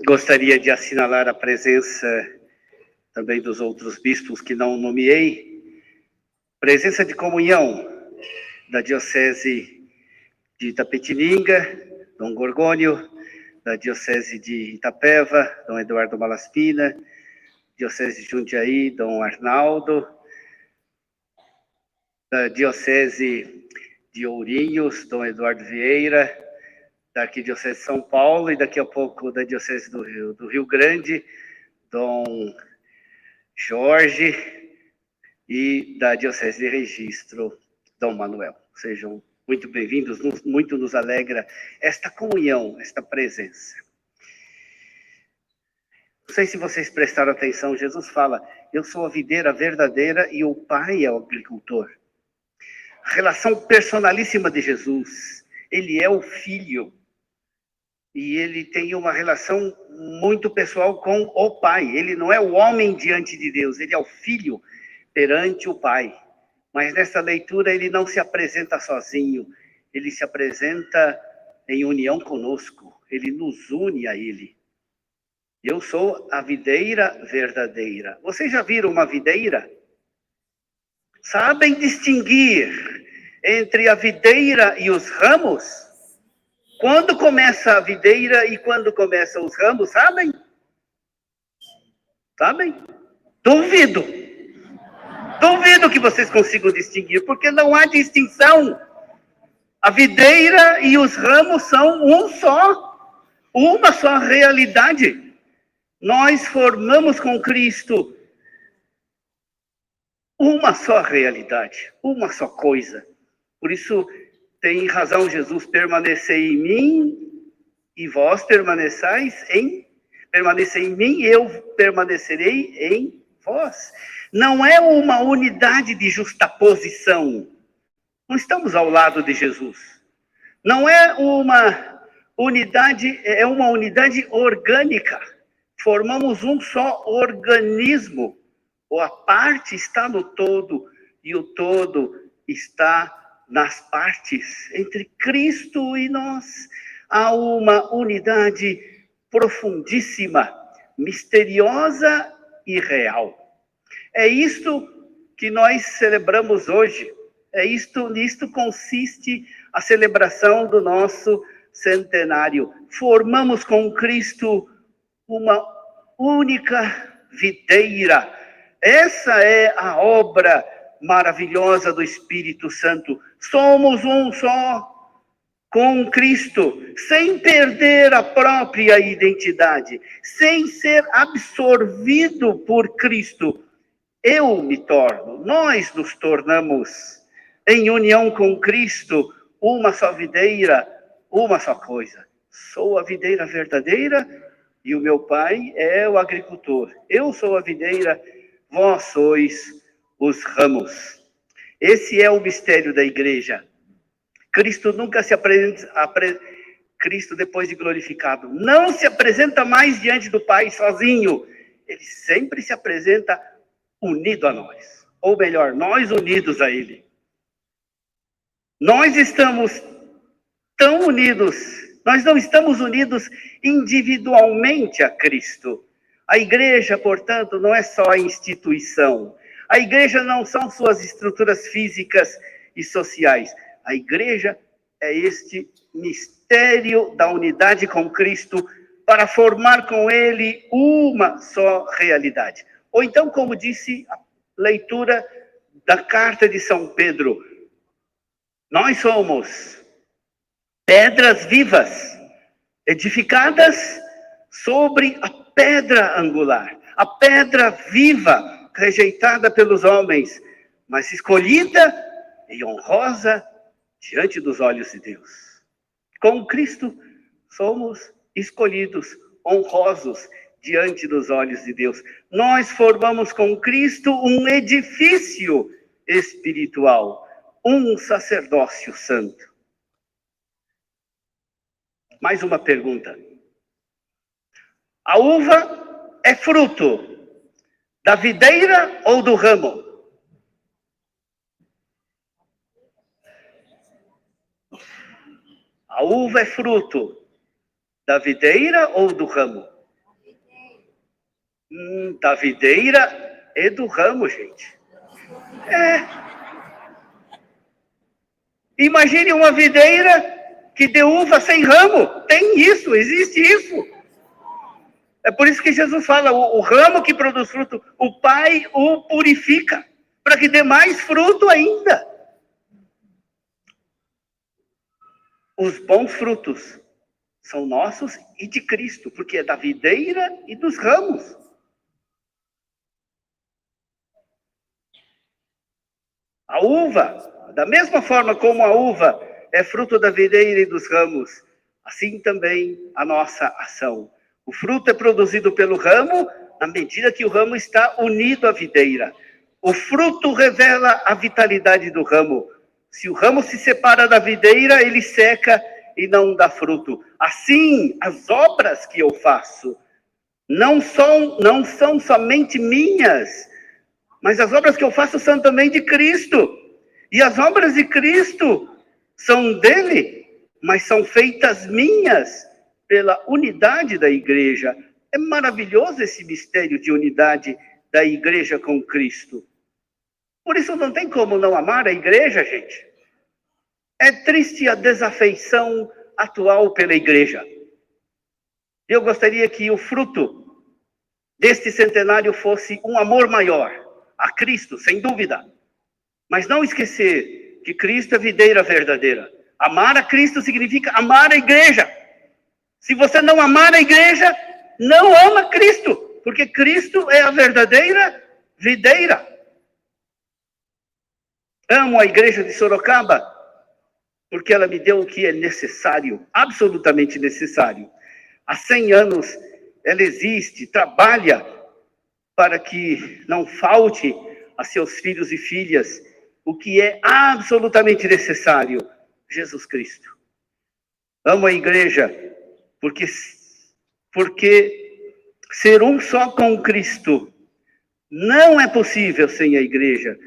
Gostaria de assinalar a presença também dos outros bispos que não nomeei, presença de comunhão da Diocese de Itapetininga, Dom Gorgônio, da Diocese de Itapeva, Dom Eduardo Malaspina, Diocese de Jundiaí, Dom Arnaldo, da Diocese de Ourinhos, Dom Eduardo Vieira, da Arquidiocese de São Paulo e daqui a pouco da Diocese do Rio Grande, Dom Jorge, e da Diocese de Registro, Dom Manuel. Sejam muito bem-vindos, muito nos alegra esta comunhão, esta presença. Não sei se vocês prestaram atenção, Jesus fala, eu sou a videira verdadeira e o Pai é o agricultor. Relação personalíssima de Jesus, ele é o Filho, e ele tem uma relação muito pessoal com o Pai. Ele não é o homem diante de Deus, ele é o Filho perante o Pai. Mas nessa leitura ele não se apresenta sozinho, ele se apresenta em união conosco, ele nos une a ele. Eu sou a videira verdadeira. Vocês já viram uma videira? Sabem distinguir entre a videira e os ramos? Quando começa a videira e quando começam os ramos, sabem? Sabem? Duvido. Duvido que vocês consigam distinguir, porque não há distinção. A videira e os ramos são um só, uma só realidade. Nós formamos com Cristo uma só realidade, uma só coisa. Por isso, tem razão Jesus, permanecei em mim e vós permanecei em mim, eu permanecerei em vós. Não é uma unidade de justaposição. Não estamos ao lado de Jesus. Não é uma unidade, é uma unidade orgânica. Formamos um só organismo. Ou a parte está no todo e o todo está nas partes. Entre Cristo e nós há uma unidade profundíssima, misteriosa e real. É isto que nós celebramos hoje. Nisto consiste a celebração do nosso centenário. Formamos com Cristo uma única videira. Essa é a obra maravilhosa do Espírito Santo. Somos um só com Cristo, sem perder a própria identidade, sem ser absorvido por Cristo. Eu me torno, nós nos tornamos, em união com Cristo, uma só videira, uma só coisa. Sou a videira verdadeira e o meu Pai é o agricultor. Eu sou a videira, vós sois os ramos. Esse é o mistério da igreja. Cristo nunca se apresenta, Cristo depois de glorificado, não se apresenta mais diante do Pai sozinho. Ele sempre se apresenta unido a nós, ou melhor, nós unidos a Ele. Nós estamos tão unidos, nós não estamos unidos individualmente a Cristo. A igreja, portanto, não é só a instituição. A igreja não são suas estruturas físicas e sociais. A igreja é este mistério da unidade com Cristo para formar com Ele uma só realidade. Ou então, como disse a leitura da carta de São Pedro, nós somos pedras vivas, edificadas sobre a pedra angular, a pedra viva, rejeitada pelos homens, mas escolhida e honrosa diante dos olhos de Deus. Com Cristo, somos escolhidos, honrosos diante dos olhos de Deus. Nós formamos com Cristo um edifício espiritual, um sacerdócio santo. Mais uma pergunta. A uva é fruto da videira ou do ramo? A uva é fruto da videira ou do ramo? Da videira e do ramo, gente. Imagine uma videira que dê uva sem ramo. Tem isso, existe isso. É por isso que Jesus fala, o ramo que produz fruto, o Pai o purifica, para que dê mais fruto ainda. Os bons frutos são nossos e de Cristo, porque é da videira e dos ramos. A uva, da mesma forma como a uva é fruto da videira e dos ramos, assim também a nossa ação. O fruto é produzido pelo ramo na medida que o ramo está unido à videira. O fruto revela a vitalidade do ramo. Se o ramo se separa da videira, ele seca e não dá fruto. Assim, as obras que eu faço não são somente minhas, mas as obras que eu faço são também de Cristo. E as obras de Cristo são dele, mas são feitas minhas pela unidade da igreja. É maravilhoso esse mistério de unidade da igreja com Cristo. Por isso não tem como não amar a igreja, gente. É triste a desafeição atual pela igreja. Eu gostaria que o fruto deste centenário fosse um amor maior a Cristo, sem dúvida. Mas não esquecer que Cristo é a videira verdadeira. Amar a Cristo significa amar a igreja. Se você não amar a igreja, não ama Cristo, porque Cristo é a verdadeira videira. Amo a igreja de Sorocaba, porque ela me deu o que é necessário, absolutamente necessário. Há 100 anos ela existe, trabalha para que não falte a seus filhos e filhas o que é absolutamente necessário, Jesus Cristo. Amo a igreja porque ser um só com Cristo não é possível sem a igreja.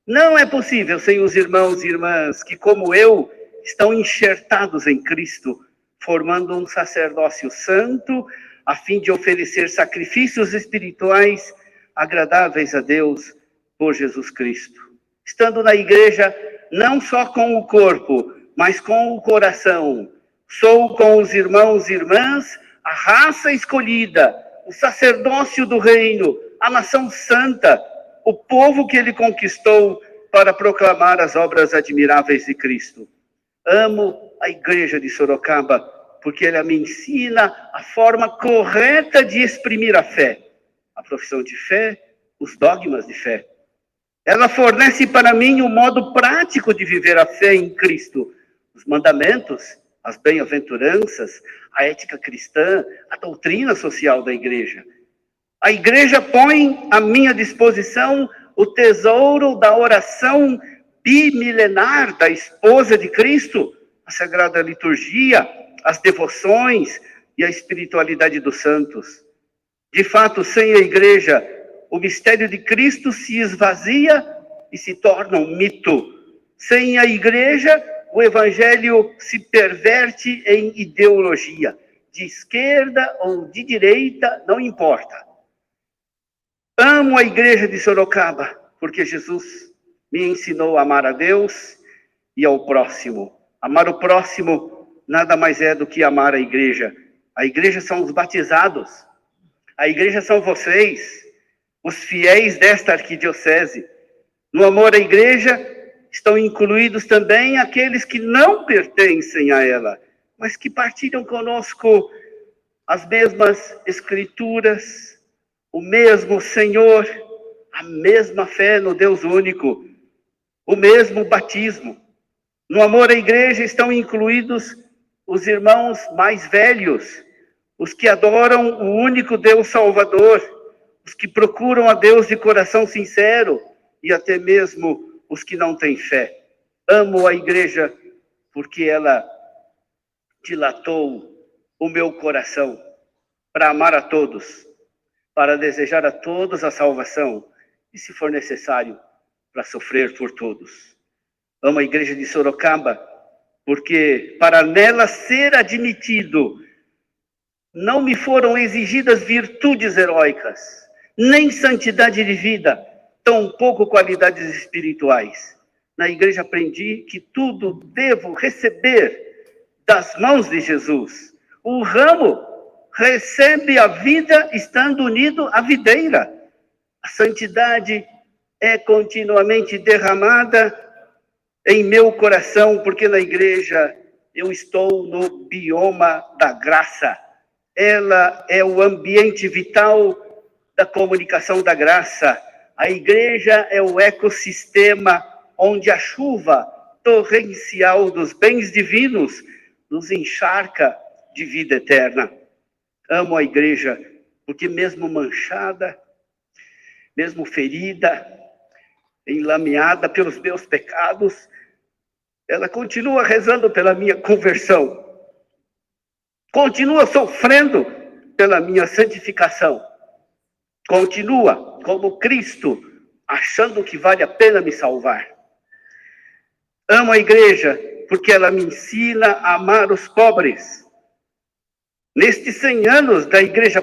Não é possível sem os irmãos e irmãs que, como eu, estão enxertados em Cristo, formando um sacerdócio santo, a fim de oferecer sacrifícios espirituais agradáveis a Deus por Jesus Cristo. Estando na igreja, não só com o corpo, mas com o coração. Sou com os irmãos e irmãs a raça escolhida, o sacerdócio do reino, a nação santa, o povo que ele conquistou para proclamar as obras admiráveis de Cristo. Amo a igreja de Sorocaba, porque ela me ensina a forma correta de exprimir a fé, a profissão de fé, os dogmas de fé. Ela fornece para mim o modo prático de viver a fé em Cristo, os mandamentos, as bem-aventuranças, a ética cristã, a doutrina social da igreja. A igreja põe à minha disposição o tesouro da oração bimilenar da esposa de Cristo, a Sagrada Liturgia, as devoções e a espiritualidade dos santos. De fato, sem a igreja, o mistério de Cristo se esvazia e se torna um mito. Sem a igreja, o evangelho se perverte em ideologia. De esquerda ou de direita, não importa. Amo a igreja de Sorocaba, porque Jesus me ensinou a amar a Deus e ao próximo. Amar o próximo nada mais é do que amar a igreja. A igreja são os batizados. A igreja são vocês, os fiéis desta arquidiocese. No amor à igreja estão incluídos também aqueles que não pertencem a ela, mas que partilham conosco as mesmas escrituras, o mesmo Senhor, a mesma fé no Deus único, o mesmo batismo. No amor à igreja estão incluídos os irmãos mais velhos, os que adoram o único Deus Salvador, os que procuram a Deus de coração sincero e até mesmo os que não têm fé. Amo a igreja porque ela dilatou o meu coração para amar a todos, para desejar a todos a salvação e, se for necessário, para sofrer por todos. Amo a igreja de Sorocaba porque, para nela ser admitido, não me foram exigidas virtudes heróicas, nem santidade de vida, tampouco qualidades espirituais. Na igreja aprendi que tudo devo receber das mãos de Jesus. O ramo recebe a vida estando unido à videira. A santidade é continuamente derramada em meu coração, porque na igreja eu estou no bioma da graça. Ela é o ambiente vital da comunicação da graça. A igreja é o ecossistema onde a chuva torrencial dos bens divinos nos encharca de vida eterna. Amo a igreja, porque mesmo manchada, mesmo ferida, enlameada pelos meus pecados, ela continua rezando pela minha conversão, continua sofrendo pela minha santificação, continua como Cristo, achando que vale a pena me salvar. Amo a igreja porque ela me ensina a amar os pobres. Nestes 100 anos da igreja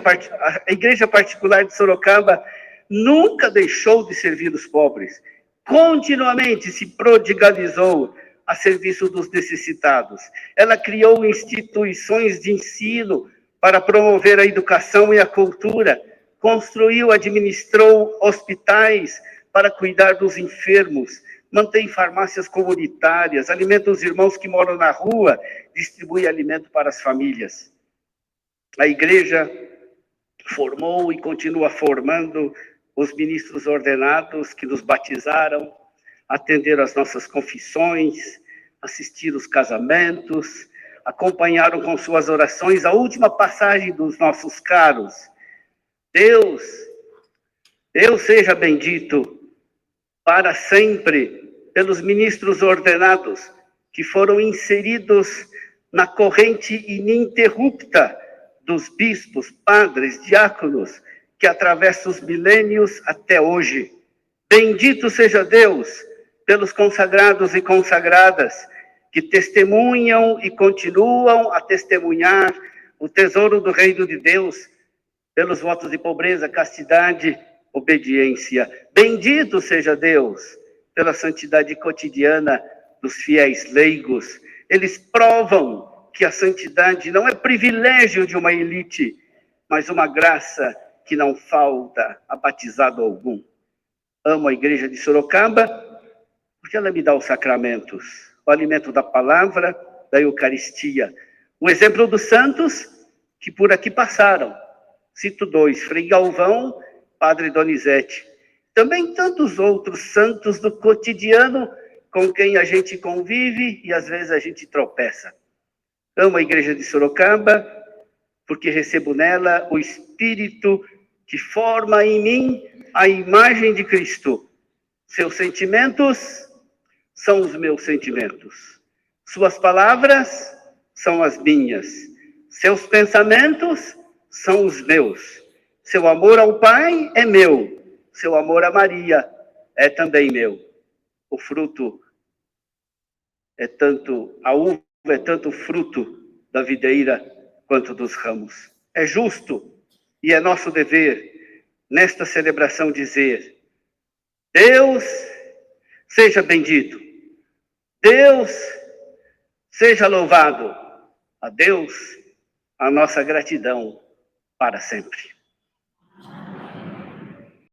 particular de Sorocaba nunca deixou de servir os pobres. Continuamente se prodigalizou a serviço dos necessitados. Ela criou instituições de ensino para promover a educação e a cultura, construiu, administrou hospitais para cuidar dos enfermos, mantém farmácias comunitárias, alimenta os irmãos que moram na rua, distribui alimento para as famílias. A igreja formou e continua formando os ministros ordenados que nos batizaram, atenderam às nossas confissões, assistiram os casamentos, acompanharam com suas orações a última passagem dos nossos caros. Deus seja bendito para sempre pelos ministros ordenados que foram inseridos na corrente ininterrupta dos bispos, padres, diáconos, que atravessa os milênios até hoje. Bendito seja Deus pelos consagrados e consagradas que testemunham e continuam a testemunhar o tesouro do reino de Deus pelos votos de pobreza, castidade, obediência. Bendito seja Deus pela santidade cotidiana dos fiéis leigos. Eles provam que a santidade não é privilégio de uma elite, mas uma graça que não falta a batizado algum. Amo a igreja de Sorocaba, porque ela me dá os sacramentos, o alimento da palavra, da Eucaristia. O exemplo dos santos que por aqui passaram. Cito 2, Frei Galvão, Padre Donizete. Também tantos outros santos do cotidiano com quem a gente convive e às vezes a gente tropeça. Amo a igreja de Sorocaba, porque recebo nela o Espírito que forma em mim a imagem de Cristo. Seus sentimentos são os meus sentimentos. Suas palavras são as minhas. Seus pensamentos são os meus. Seu amor ao Pai é meu. Seu amor a Maria é também meu. O fruto é tanto, a uva é tanto fruto da videira quanto dos ramos. É justo e é nosso dever, nesta celebração, dizer: Deus seja bendito, Deus seja louvado, a Deus a nossa gratidão para sempre.